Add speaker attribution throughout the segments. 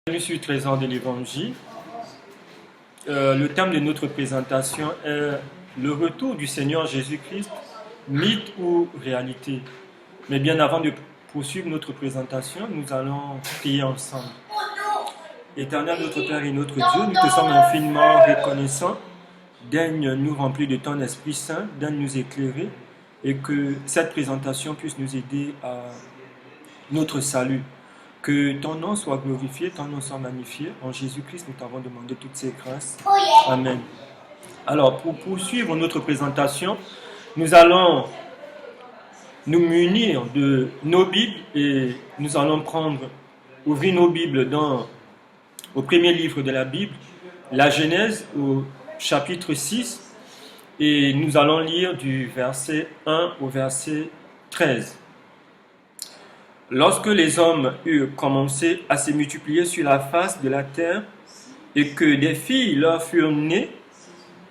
Speaker 1: Bienvenue sur Trésor de l'Évangile. Le thème de notre présentation est le retour du Seigneur Jésus-Christ, mythe ou réalité. Mais bien avant de poursuivre notre présentation, nous allons prier ensemble. Éternel notre Père et notre Dieu, nous te sommes infiniment reconnaissants. Daigne nous remplir de ton Esprit Saint, daigne nous éclairer et que cette présentation puisse nous aider à notre salut. Que ton nom soit glorifié, ton nom soit magnifié. En Jésus-Christ, nous t'avons demandé toutes ces grâces. Amen. Alors, pour poursuivre notre présentation, nous allons nous munir de nos Bibles et nous allons ouvrir nos Bibles au premier livre de la Bible, la Genèse, au chapitre 6, et nous allons lire du verset 1 au verset 13. Lorsque les hommes eurent commencé à se multiplier sur la face de la terre et que des filles leur furent nées,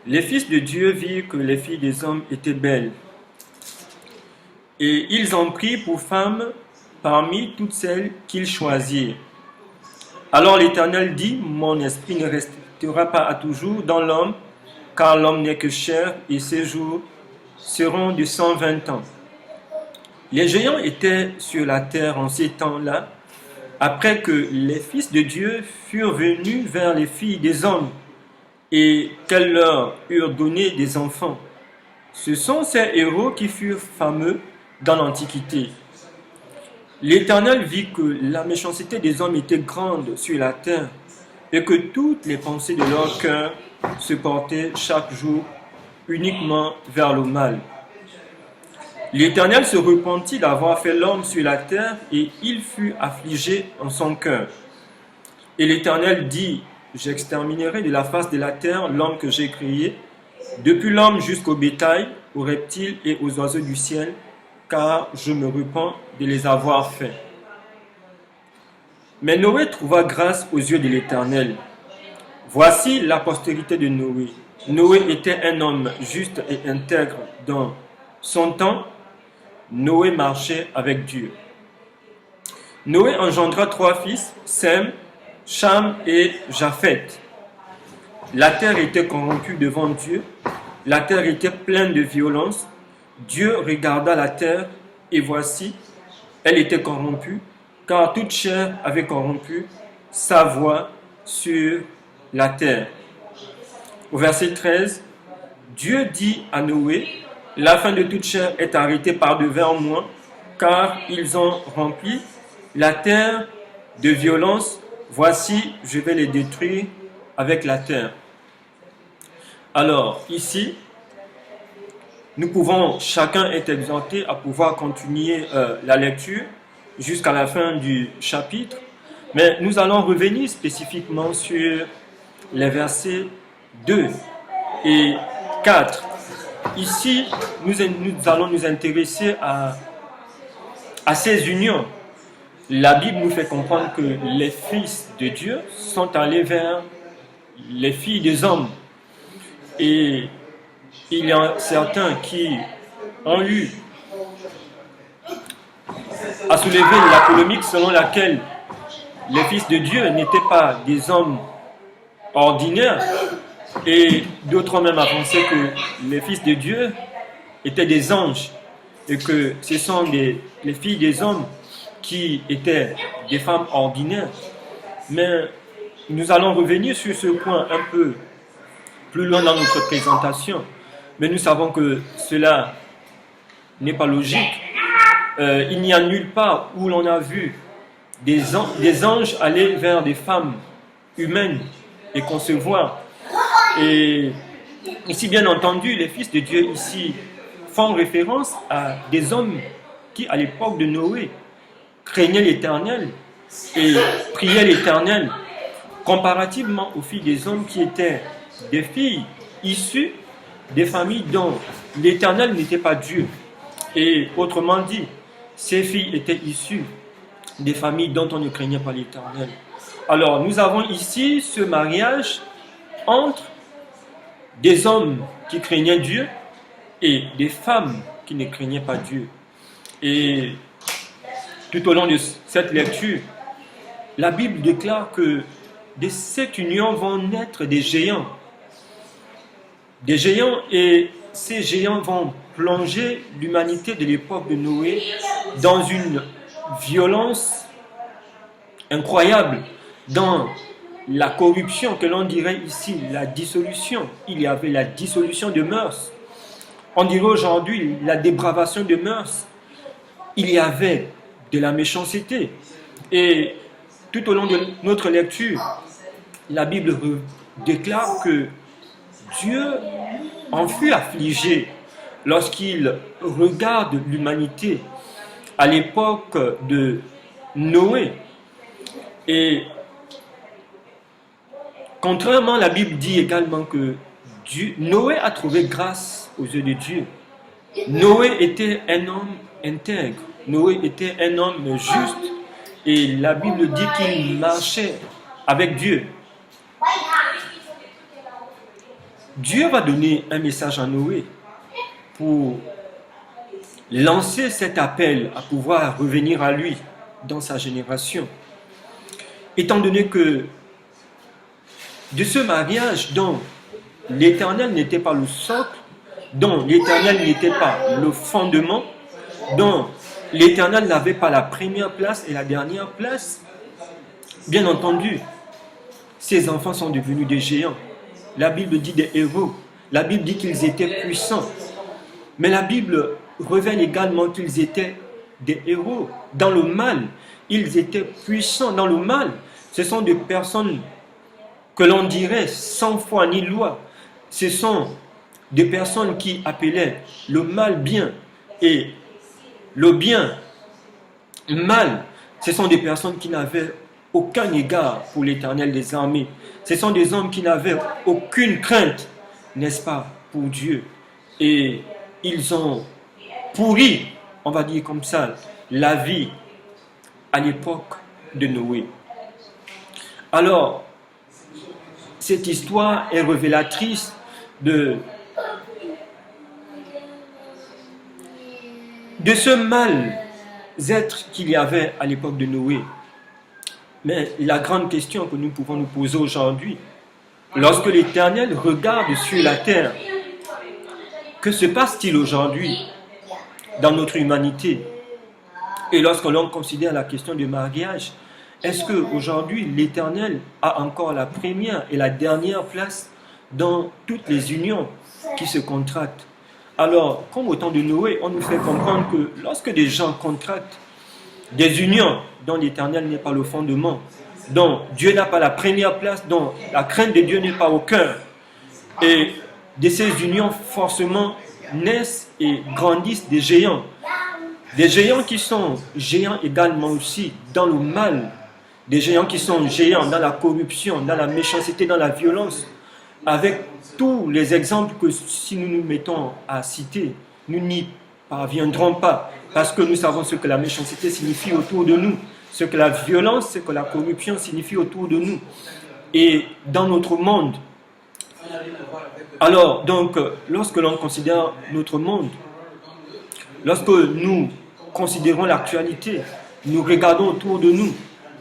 Speaker 1: les fils de Dieu virent que les filles des hommes étaient belles. Et ils en prirent pour femmes parmi toutes celles qu'ils choisirent. Alors l'Éternel dit, « Mon esprit ne restera pas à toujours dans l'homme, car l'homme n'est que chair et ses jours seront de 120 ans. » Les géants étaient sur la terre en ces temps-là, après que les fils de Dieu furent venus vers les filles des hommes et qu'elles leur eurent donné des enfants. Ce sont ces héros qui furent fameux dans l'Antiquité. L'Éternel vit que la méchanceté des hommes était grande sur la terre et que toutes les pensées de leur cœur se portaient chaque jour uniquement vers le mal. L'Éternel se repentit d'avoir fait l'homme sur la terre et il fut affligé en son cœur. Et l'Éternel dit, « J'exterminerai de la face de la terre l'homme que j'ai créé, depuis l'homme jusqu'au bétail, aux reptiles et aux oiseaux du ciel, car je me repens de les avoir faits. » Mais Noé trouva grâce aux yeux de l'Éternel. Voici la postérité de Noé. Noé était un homme juste et intègre dans son temps. Noé marchait avec Dieu. Noé engendra 3 fils, Sem, Cham et Japheth. La terre était corrompue devant Dieu. La terre était pleine de violence. Dieu regarda la terre et voici, elle était corrompue, car toute chair avait corrompu sa voix sur la terre. Au verset 13, Dieu dit à Noé, « La fin de toute chair est arrêtée par devers moi, car ils ont rempli la terre de violence. Voici, je vais les détruire avec la terre. » Alors, ici, nous pouvons chacun être exhorté à pouvoir continuer la lecture jusqu'à la fin du chapitre, mais nous allons revenir spécifiquement sur les versets 2 et 4. Ici, nous allons nous intéresser à ces unions. La Bible nous fait comprendre que les fils de Dieu sont allés vers les filles des hommes. Et il y a certains qui ont eu à soulever la polémique selon laquelle les fils de Dieu n'étaient pas des hommes ordinaires, et d'autres ont même avancé que les fils de Dieu étaient des anges et que ce sont les filles des hommes qui étaient des femmes ordinaires. Mais nous allons revenir sur ce point un peu plus loin dans notre présentation. Mais nous savons que cela n'est pas logique. Il n'y a nulle part où l'on a vu des anges aller vers des femmes humaines et concevoir. Et ici, bien entendu, les fils de Dieu ici font référence à des hommes qui, à l'époque de Noé, craignaient l'Éternel et priaient l'Éternel, comparativement aux filles des hommes qui étaient des filles issues des familles dont l'Éternel n'était pas Dieu. Et autrement dit, ces filles étaient issues des familles dont on ne craignait pas l'Éternel. Alors, nous avons ici ce mariage entre des hommes qui craignaient Dieu et des femmes qui ne craignaient pas Dieu. Et tout au long de cette lecture, la Bible déclare que de cette union vont naître des géants. Des géants, et ces géants vont plonger l'humanité de l'époque de Noé dans une violence incroyable, dans la corruption que l'on dirait ici, la dissolution. Il y avait la dissolution de mœurs. On dirait aujourd'hui la dépravation de mœurs. Il y avait de la méchanceté. Et tout au long de notre lecture, la Bible déclare que Dieu en fut affligé lorsqu'il regarde l'humanité à l'époque de Noé. Et contrairement, la Bible dit également que Noé a trouvé grâce aux yeux de Dieu. Noé était un homme intègre. Noé était un homme juste. Et la Bible dit qu'il marchait avec Dieu. Dieu va donner un message à Noé pour lancer cet appel à pouvoir revenir à lui dans sa génération. Étant donné que de ce mariage dont l'Éternel n'était pas le socle, dont l'Éternel n'était pas le fondement, dont l'Éternel n'avait pas la première place et la dernière place, bien entendu, ces enfants sont devenus des géants. La Bible dit des héros. La Bible dit qu'ils étaient puissants. Mais la Bible révèle également qu'ils étaient des héros. Dans le mal, ils étaient puissants. Dans le mal, ce sont des personnes que l'on dirait sans foi ni loi. Ce sont des personnes qui appelaient le mal bien et le bien mal. Ce sont des personnes qui n'avaient aucun égard pour l'Éternel des armées. Ce sont des hommes qui n'avaient aucune crainte, n'est-ce pas, pour Dieu. Et ils ont pourri, on va dire comme ça, la vie à l'époque de Noé. Alors, cette histoire est révélatrice de ce mal-être qu'il y avait à l'époque de Noé. Mais la grande question que nous pouvons nous poser aujourd'hui, lorsque l'Éternel regarde sur la terre, que se passe-t-il aujourd'hui dans notre humanité? Et lorsque l'on considère la question du mariage, est-ce qu'aujourd'hui l'Éternel a encore la première et la dernière place dans toutes les unions qui se contractent? Alors, comme au temps de Noé, on nous fait comprendre que lorsque des gens contractent des unions dont l'Éternel n'est pas le fondement, dont Dieu n'a pas la première place, dont la crainte de Dieu n'est pas au cœur, et de ces unions forcément naissent et grandissent des géants qui sont géants également aussi dans le mal, des géants qui sont géants dans la corruption, dans la méchanceté, dans la violence, avec tous les exemples que si nous nous mettons à citer, nous n'y parviendrons pas, parce que nous savons ce que la méchanceté signifie autour de nous, ce que la violence, ce que la corruption signifie autour de nous et dans notre monde. Alors, donc, lorsque l'on considère notre monde, lorsque nous considérons l'actualité, nous regardons autour de nous,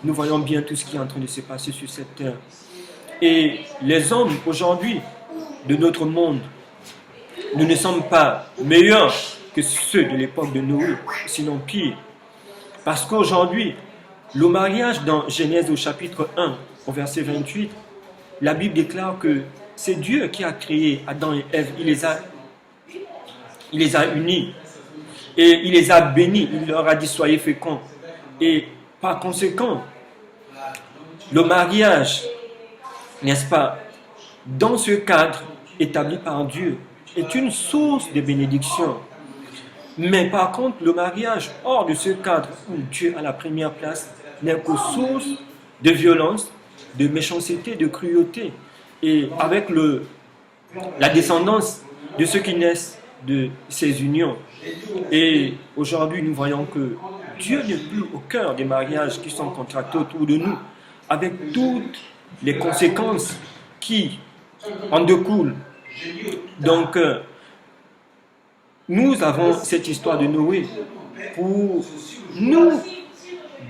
Speaker 1: nous voyons bien tout ce qui est en train de se passer sur cette terre. Et les hommes aujourd'hui de notre monde, nous ne sommes pas meilleurs que ceux de l'époque de Noé, sinon pire. Parce qu'aujourd'hui, le mariage dans Genèse au chapitre 1, au verset 28, la Bible déclare que c'est Dieu qui a créé Adam et Ève, il les a unis et il les a bénis, il leur a dit soyez féconds. Et par conséquent, le mariage, n'est-ce pas, dans ce cadre établi par Dieu, est une source de bénédiction. Mais par contre, le mariage hors de ce cadre où Dieu a la première place n'est que source de violence, de méchanceté, de cruauté. Et avec la descendance de ceux qui naissent de ces unions. Et aujourd'hui, nous voyons que Dieu n'est plus au cœur des mariages qui sont contractés autour de nous, avec toutes les conséquences qui en découlent. Donc, nous avons cette histoire de Noé pour nous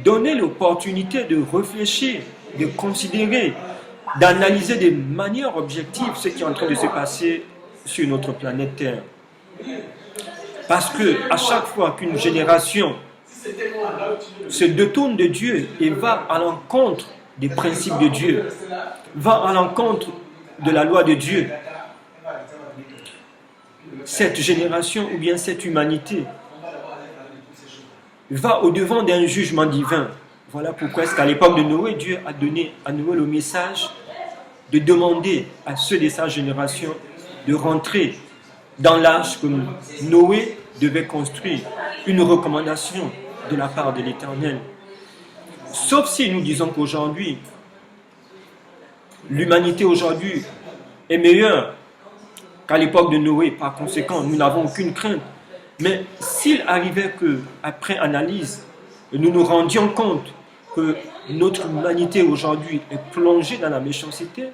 Speaker 1: donner l'opportunité de réfléchir, de considérer, d'analyser de manière objective ce qui est en train de se passer sur notre planète Terre. Parce que à chaque fois qu'une génération se détourne de Dieu et va à l'encontre des principes de Dieu, va à l'encontre de la loi de Dieu, cette génération ou bien cette humanité va au-devant d'un jugement divin. Voilà pourquoi est-ce qu'à l'époque de Noé, Dieu a donné à Noé le message de demander à ceux de sa génération de rentrer dans l'arche que Noé devait construire, une recommandation de la part de l'Éternel. Sauf si nous disons qu'aujourd'hui, l'humanité aujourd'hui est meilleure qu'à l'époque de Noé. Par conséquent, nous n'avons aucune crainte. Mais s'il arrivait qu'après analyse, nous nous rendions compte que notre humanité aujourd'hui est plongée dans la méchanceté,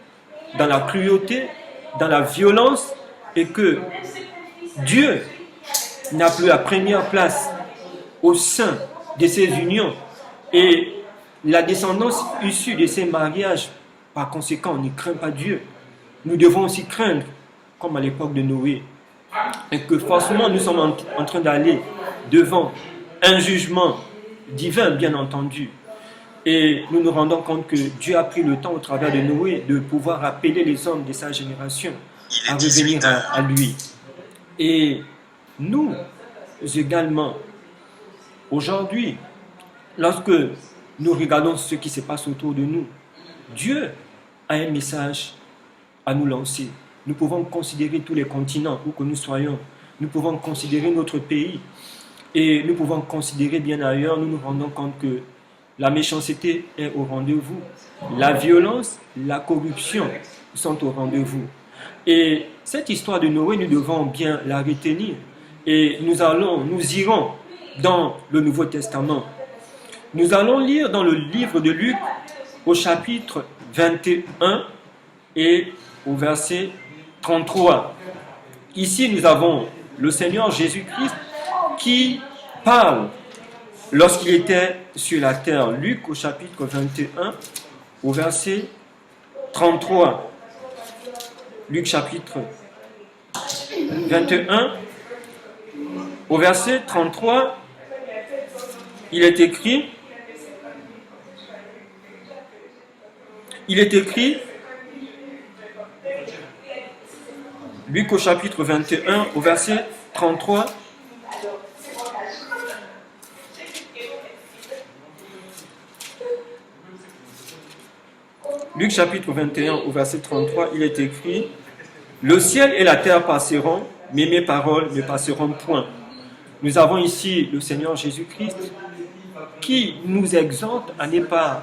Speaker 1: dans la cruauté, dans la violence, et que Dieu n'a plus la première place au sein de ces unions, et la descendance issue de ces mariages, par conséquent, on ne craint pas Dieu. Nous devons aussi craindre, comme à l'époque de Noé, et que forcément nous sommes en train d'aller devant un jugement divin, bien entendu. Et nous nous rendons compte que Dieu a pris le temps au travers de Noé de pouvoir appeler les hommes de sa génération à revenir à lui. Et nous également, aujourd'hui, lorsque nous regardons ce qui se passe autour de nous, Dieu a un message à nous lancer. Nous pouvons considérer tous les continents où que nous soyons. Nous pouvons considérer notre pays. Et nous pouvons considérer bien ailleurs, nous nous rendons compte que la méchanceté est au rendez-vous. La violence, la corruption sont au rendez-vous. Et cette histoire de Noé, nous devons bien la retenir. Et nous irons dans le Nouveau Testament. Nous allons lire dans le livre de Luc au chapitre 21 et au verset 33. Ici, nous avons le Seigneur Jésus-Christ qui parle lorsqu'il était sur la terre. Luc au chapitre 21 au verset 33. Luc chapitre 21 au verset 33, il est écrit, Luc au chapitre 21 au verset 33, Luc chapitre 21 au verset 33, il est écrit, « Le ciel et la terre passeront, mais mes paroles ne passeront point. » Nous avons ici le Seigneur Jésus-Christ qui nous exhorte à ne pas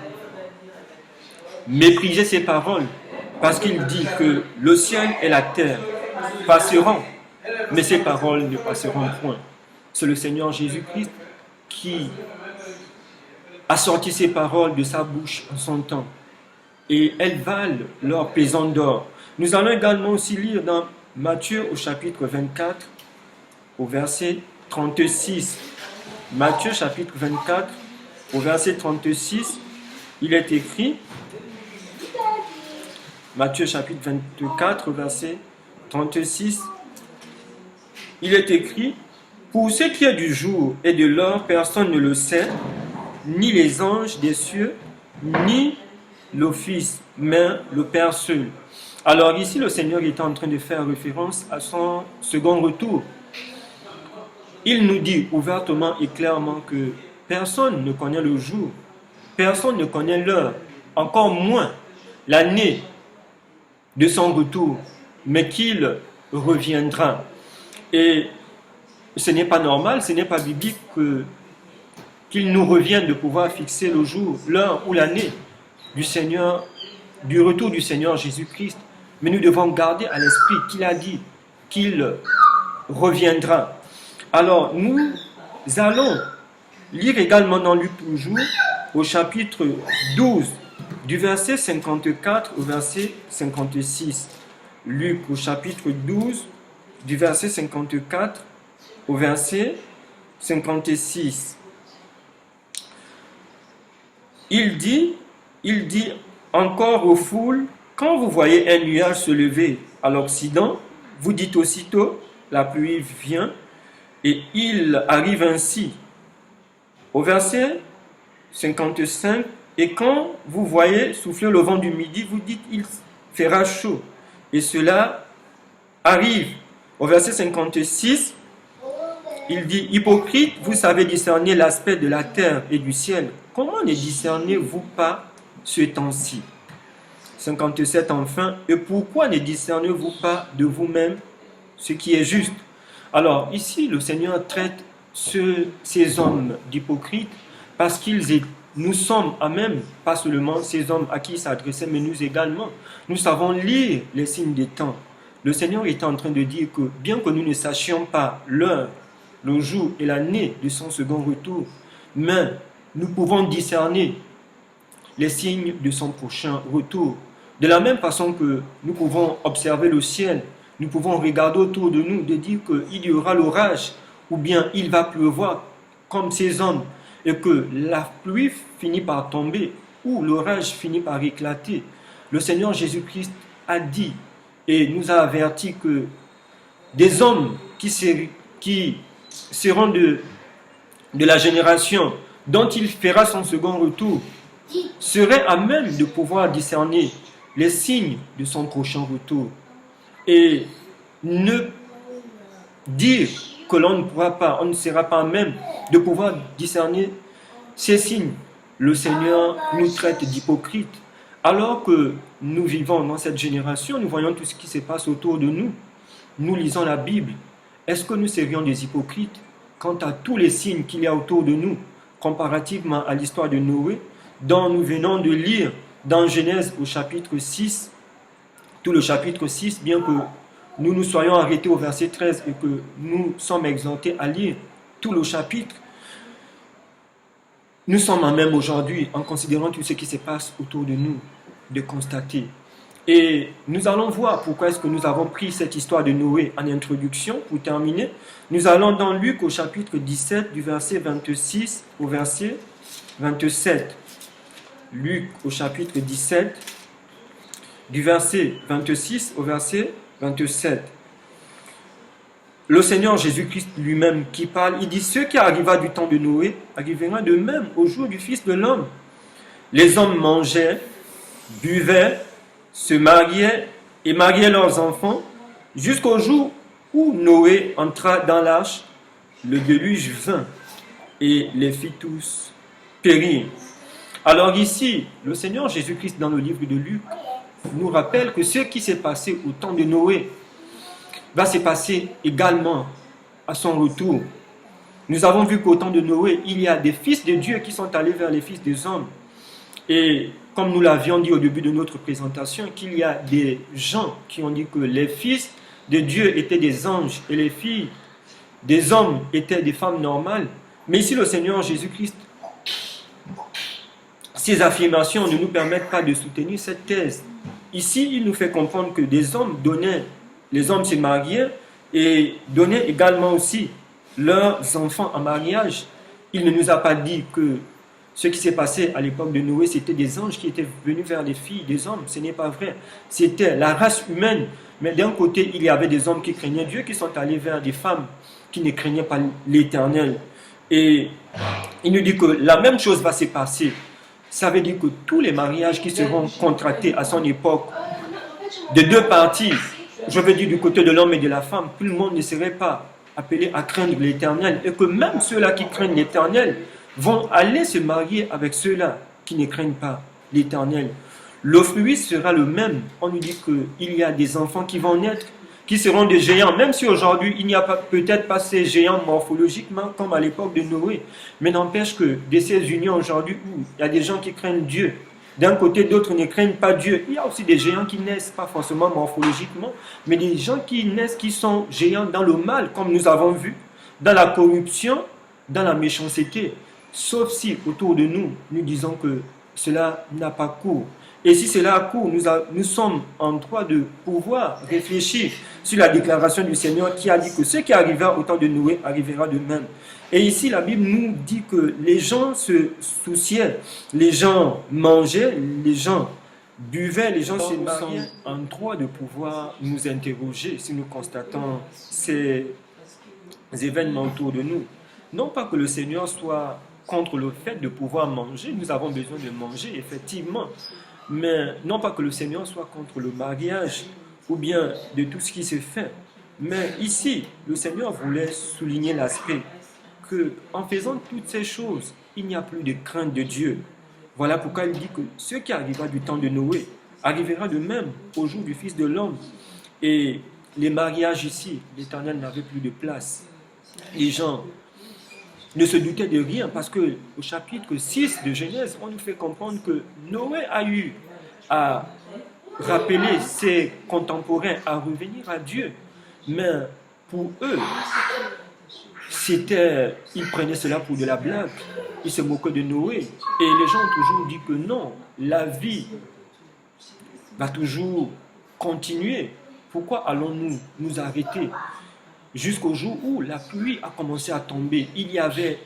Speaker 1: mépriser ses paroles, parce qu'il dit que le ciel et la terre passeront, mais ses paroles ne passeront point. C'est le Seigneur Jésus-Christ qui a sorti ses paroles de sa bouche en son temps, et elles valent leur pesant d'or. Nous allons également aussi lire dans Matthieu au chapitre 24, au verset 36. Matthieu chapitre 24, au verset 36, il est écrit, Matthieu chapitre 24, verset 36, il est écrit, « Pour ce qui est du jour et de l'heure, personne ne le sait, ni les anges des cieux, ni le Fils, mais le Père seul. » Alors ici, le Seigneur est en train de faire référence à son second retour. Il nous dit ouvertement et clairement que personne ne connaît le jour, personne ne connaît l'heure, encore moins l'année de son retour, mais qu'il reviendra. Et ce n'est pas normal, ce n'est pas biblique qu'il nous revienne de pouvoir fixer le jour, l'heure ou l'année du Seigneur, du retour du Seigneur Jésus-Christ. Mais nous devons garder à l'esprit qu'il a dit qu'il reviendra. Alors, nous allons lire également dans Luc toujours, au chapitre 12, du verset 54 au verset 56. Luc au chapitre 12, du verset 54 au verset 56. il dit encore aux foules, quand vous voyez un nuage se lever à l'Occident, vous dites aussitôt, la pluie vient, et il arrive ainsi. Au verset 55, et quand vous voyez souffler le vent du midi, vous dites, il fera chaud. Et cela arrive. Au verset 56, il dit, hypocrite, vous savez discerner l'aspect de la terre et du ciel. Comment ne discernez-vous pas ce temps-ci? 57 enfin, et pourquoi ne discernez-vous pas de vous-même ce qui est juste? Alors ici, le Seigneur traite ces hommes d'hypocrites parce nous sommes à même, pas seulement ces hommes à qui il s'adressait, mais nous également. Nous savons lire les signes des temps. Le Seigneur est en train de dire que bien que nous ne sachions pas l'heure, le jour et l'année de son second retour, mais nous pouvons discerner les signes de son prochain retour. De la même façon que nous pouvons observer le ciel, nous pouvons regarder autour de nous, de dire qu'il y aura l'orage, ou bien il va pleuvoir comme ces hommes, et que la pluie finit par tomber, ou l'orage finit par éclater. Le Seigneur Jésus-Christ a dit et nous a averti que des hommes qui seront de la génération dont il fera son second retour seraient à même de pouvoir discerner les signes de son prochain retour. Et ne dire que l'on ne pourra pas, on ne sera pas à même de pouvoir discerner ces signes. Le Seigneur nous traite d'hypocrites. Alors que nous vivons dans cette génération, nous voyons tout ce qui se passe autour de nous. Nous lisons la Bible. Est-ce que nous serions des hypocrites quant à tous les signes qu'il y a autour de nous, comparativement à l'histoire de Noé, dont nous venons de lire dans Genèse au chapitre 6, tout le chapitre 6, bien que nous nous soyons arrêtés au verset 13 et que nous sommes exhortés à lire tout le chapitre, nous sommes en même aujourd'hui, en considérant tout ce qui se passe autour de nous, de constater. Et nous allons voir pourquoi est-ce que nous avons pris cette histoire de Noé en introduction. Pour terminer, nous allons dans Luc au chapitre 17, du verset 26 au verset 27. Luc au chapitre 17, du verset 26 au verset 27. Le Seigneur Jésus-Christ lui-même qui parle, il dit, ce qui arriva du temps de Noé arrivera de même au jour du Fils de l'homme. Les hommes mangeaient, buvaient, se mariaient et mariaient leurs enfants jusqu'au jour où Noé entra dans l'arche, le déluge vint et les fit tous périr. Alors ici, le Seigneur Jésus-Christ dans le livre de Luc nous rappelle que ce qui s'est passé au temps de Noé va se passer également à son retour. Nous avons vu qu'au temps de Noé, il y a des fils de Dieu qui sont allés vers les fils des hommes. Et comme nous l'avions dit au début de notre présentation, qu'il y a des gens qui ont dit que les fils de Dieu étaient des anges et les filles des hommes étaient des femmes normales. Mais ici, le Seigneur Jésus-Christ, ces affirmations ne nous permettent pas de soutenir cette thèse. Ici, il nous fait comprendre que les hommes se mariaient et donnaient également aussi leurs enfants en mariage. Il ne nous a pas dit que ce qui s'est passé à l'époque de Noé, c'était des anges qui étaient venus vers les filles des hommes. Ce n'est pas vrai. C'était la race humaine. Mais d'un côté, il y avait des hommes qui craignaient Dieu, qui sont allés vers des femmes qui ne craignaient pas l'Éternel. Et il nous dit que la même chose va se passer. Ça veut dire que tous les mariages qui seront contractés à son époque, de deux parties, je veux dire du côté de l'homme et de la femme, tout le monde ne serait pas appelé à craindre l'Éternel. Et que même ceux-là qui craignent l'Éternel vont aller se marier avec ceux-là qui ne craignent pas l'Éternel. Le fruit sera le même. On nous dit qu'il y a des enfants qui vont naître, qui seront des géants, même si aujourd'hui il n'y a peut-être pas ces géants morphologiquement comme à l'époque de Noé. Mais n'empêche que de ces unions aujourd'hui où il y a des gens qui craignent Dieu, d'un côté d'autres ne craignent pas Dieu, il y a aussi des géants qui naissent, pas forcément morphologiquement, mais des gens qui naissent, qui sont géants dans le mal, comme nous avons vu, dans la corruption, dans la méchanceté. Sauf si autour de nous, nous disons que cela n'a pas cours. Et si cela accourt, nous sommes en droit de pouvoir réfléchir sur la déclaration du Seigneur qui a dit que ce qui arriva au temps de Noé arrivera de même. Et ici, la Bible nous dit que les gens se souciaient, les gens mangeaient, les gens buvaient, les gens se mariaient. Nous sommes en droit de pouvoir nous interroger si nous constatons ces événements autour de nous. Non pas que le Seigneur soit contre le fait de pouvoir manger, nous avons besoin de manger, effectivement. Mais non pas que le Seigneur soit contre le mariage ou bien de tout ce qui se fait. Mais ici, le Seigneur voulait souligner l'aspect que en faisant toutes ces choses, il n'y a plus de crainte de Dieu. Voilà pourquoi il dit que ce qui arriva du temps de Noé arrivera de même au jour du Fils de l'homme. Et les mariages ici, l'Éternel n'avait plus de place. Les gens ne se doutaient de rien parce que au chapitre 6 de Genèse, on nous fait comprendre que Noé a eu à rappeler ses contemporains à revenir à Dieu. Mais pour eux, ils prenaient cela pour de la blague. Ils se moquaient de Noé. Et les gens ont toujours dit que non, la vie va toujours continuer. Pourquoi allons-nous nous arrêter? Jusqu'au jour où la pluie a commencé à tomber, il y avait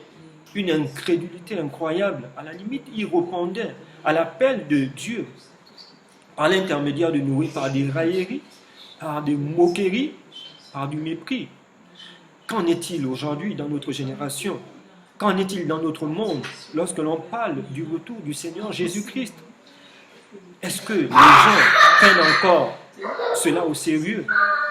Speaker 1: une incrédulité incroyable. À la limite, ils répondaient à l'appel de Dieu par l'intermédiaire de Noé, par des railleries, par des moqueries, par du mépris. Qu'en est-il aujourd'hui dans notre génération? Qu'en est-il dans notre monde lorsque l'on parle du retour du Seigneur Jésus-Christ? Est-ce que les gens prennent encore cela au sérieux?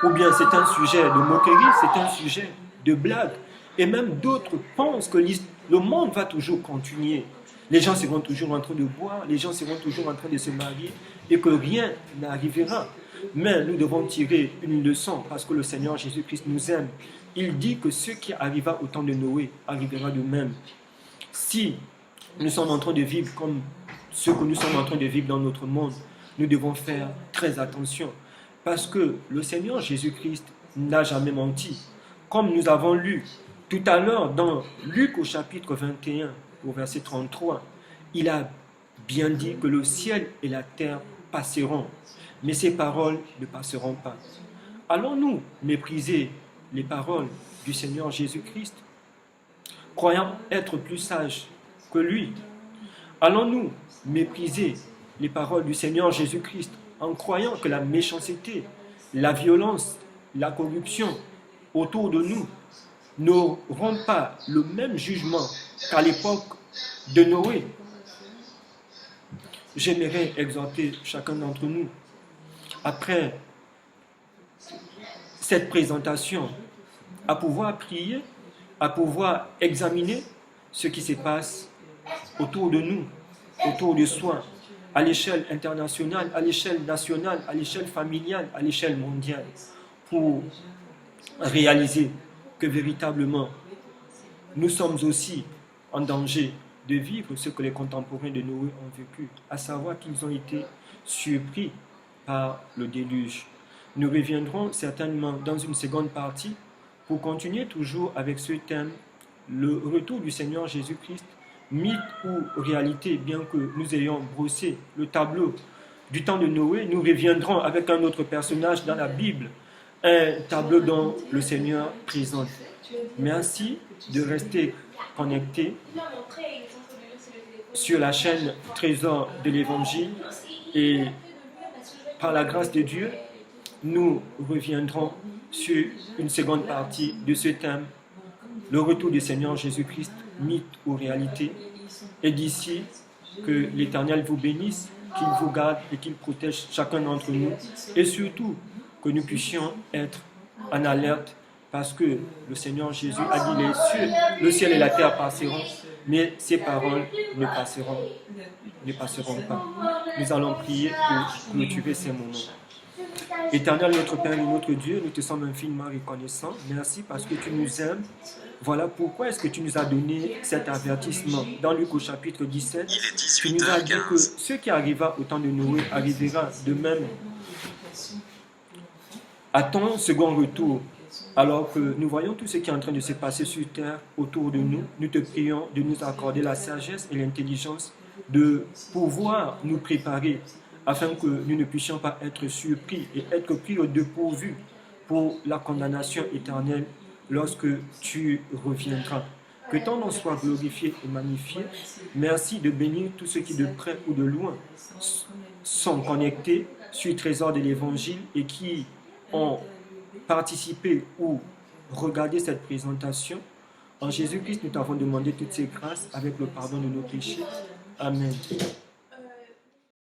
Speaker 1: Ou bien c'est un sujet de moquerie, c'est un sujet de blague? Et même d'autres pensent que le monde va toujours continuer. Les gens seront toujours en train de boire, les gens seront toujours en train de se marier et que rien n'arrivera. Mais nous devons tirer une leçon parce que le Seigneur Jésus-Christ nous aime. Il dit que ce qui arriva au temps de Noé arrivera de même. Si nous sommes en train de vivre comme ce que nous sommes en train de vivre dans notre monde, nous devons faire très attention. Parce que le Seigneur Jésus-Christ n'a jamais menti. Comme nous avons lu tout à l'heure dans Luc au chapitre 21, au verset 33, il a bien dit que le ciel et la terre passeront, mais ses paroles ne passeront pas. Allons-nous mépriser les paroles du Seigneur Jésus-Christ, croyant être plus sages que lui? Allons-nous mépriser les paroles du Seigneur Jésus-Christ en croyant que la méchanceté, la violence, la corruption autour de nous n'auront pas le même jugement qu'à l'époque de Noé? J'aimerais exhorter chacun d'entre nous, après cette présentation, à pouvoir prier, à pouvoir examiner ce qui se passe autour de nous, autour de soi, à l'échelle internationale, à l'échelle nationale, à l'échelle familiale, à l'échelle mondiale, pour réaliser que véritablement, nous sommes aussi en danger de vivre ce que les contemporains de Noé ont vécu, à savoir qu'ils ont été surpris par le déluge. Nous reviendrons certainement dans une seconde partie pour continuer toujours avec ce thème, le retour du Seigneur Jésus-Christ, mythe ou réalité. Bien que nous ayons brossé le tableau du temps de Noé, nous reviendrons avec un autre personnage dans la Bible, un tableau dont le Seigneur présente. Merci de rester connecté sur la chaîne Trésor de l'Évangile et par la grâce de Dieu, nous reviendrons sur une seconde partie de ce thème, le retour du Seigneur Jésus-Christ, mythe ou réalité. Et d'ici, que l'Éternel vous bénisse, qu'il vous garde et qu'il protège chacun d'entre nous. Et surtout, que nous puissions être en alerte parce que le Seigneur Jésus a dit le ciel et la terre passeront, mais ses paroles ne passeront pas. Nous allons prier pour clôturer ces moments. Éternel notre Père et notre Dieu, nous te sommes infiniment reconnaissants. Merci parce que tu nous aimes. Voilà pourquoi est-ce que tu nous as donné cet avertissement. Dans Luc au chapitre 17, tu nous as dit que ce qui arriva au temps de Noé arrivera de même à ton second retour. Alors que nous voyons tout ce qui est en train de se passer sur terre autour de nous, nous te prions de nous accorder la sagesse et l'intelligence de pouvoir nous préparer afin que nous ne puissions pas être surpris et être pris au dépourvu pour la condamnation éternelle lorsque tu reviendras. Que ton nom soit glorifié et magnifié. Merci de bénir tous ceux qui de près ou de loin sont connectés sur le trésor de l'Évangile et qui ont participé ou regardé cette présentation. En Jésus-Christ, nous t'avons demandé toutes ces grâces avec le pardon de nos péchés. Amen.